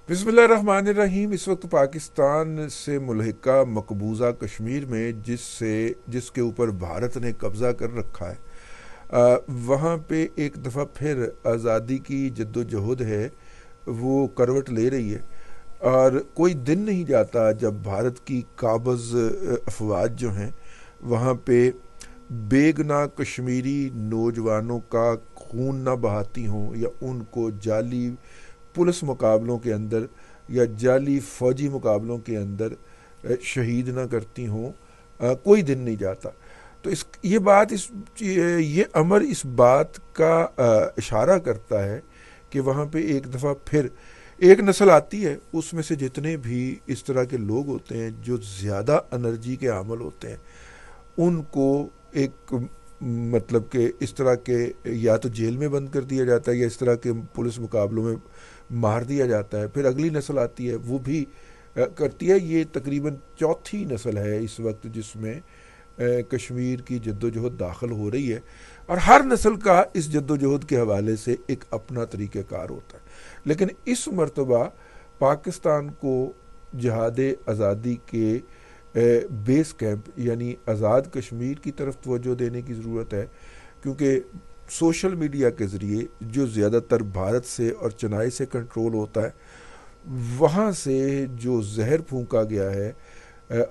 بسم اللہ الرحمن الرحیم۔ اس وقت پاکستان سے ملحقہ مقبوضہ کشمیر میں جس کے اوپر بھارت نے قبضہ کر رکھا ہے، وہاں پہ ایک دفعہ پھر آزادی کی جد و جہد ہے وہ کروٹ لے رہی ہے، اور کوئی دن نہیں جاتا جب بھارت کی قابض افواج جو ہیں وہاں پہ بے گناہ کشمیری نوجوانوں کا خون نہ بہاتی ہوں، یا ان کو جعلی پولیس مقابلوں کے اندر یا جعلی فوجی مقابلوں کے اندر شہید نہ کرتی ہوں۔ کوئی دن نہیں جاتا۔ تو یہ امر اس بات کا اشارہ کرتا ہے کہ وہاں پہ ایک دفعہ پھر ایک نسل آتی ہے، اس میں سے جتنے بھی اس طرح کے لوگ ہوتے ہیں جو زیادہ انرجی کے حامل ہوتے ہیں، ان کو ایک مطلب کہ اس طرح کے یا تو جیل میں بند کر دیا جاتا ہے، یا اس طرح کے پولیس مقابلوں میں مار دیا جاتا ہے۔ پھر اگلی نسل آتی ہے، وہ بھی کرتی ہے۔ یہ تقریباً چوتھی نسل ہے اس وقت جس میں کشمیر کی جد و جہد داخل ہو رہی ہے، اور ہر نسل کا اس جد و جہد کے حوالے سے ایک اپنا طریقہ کار ہوتا ہے۔ لیکن اس مرتبہ پاکستان کو جہاد آزادی کے بیس کیمپ یعنی آزاد کشمیر کی طرف توجہ دینے کی ضرورت ہے، کیونکہ سوشل میڈیا کے ذریعے جو زیادہ تر بھارت سے اور چنائی سے کنٹرول ہوتا ہے، وہاں سے جو زہر پھونکا گیا ہے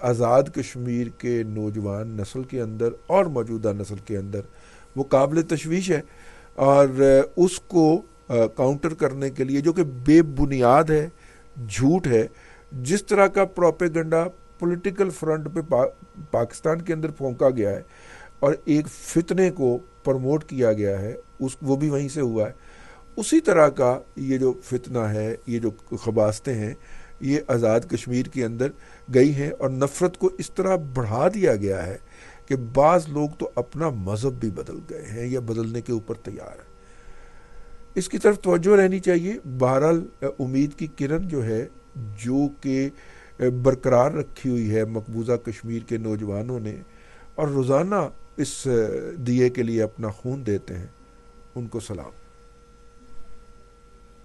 آزاد کشمیر کے نوجوان نسل کے اندر اور موجودہ نسل کے اندر، وہ قابل تشویش ہے۔ اور اس کو کاؤنٹر کرنے کے لیے، جو کہ بے بنیاد ہے، جھوٹ ہے، جس طرح کا پروپیگنڈا پولیٹیکل فرنٹ پہ پاکستان کے اندر پھونکا گیا ہے اور ایک فتنے کو پروموٹ کیا گیا ہے، وہ بھی وہیں سے ہوا ہے، اسی طرح کا یہ جو فتنہ ہے، یہ جو خباستیں ہیں، یہ آزاد کشمیر کے اندر گئی ہیں، اور نفرت کو اس طرح بڑھا دیا گیا ہے کہ بعض لوگ تو اپنا مذہب بھی بدل گئے ہیں یا بدلنے کے اوپر تیار ہیں۔ اس کی طرف توجہ رہنی چاہیے۔ بہرحال امید کی کرن جو ہے، جو کہ برقرار رکھی ہوئی ہے مقبوضہ کشمیر کے نوجوانوں نے، اور روزانہ اس دیے کے لیے اپنا خون دیتے ہیں، ان کو سلام۔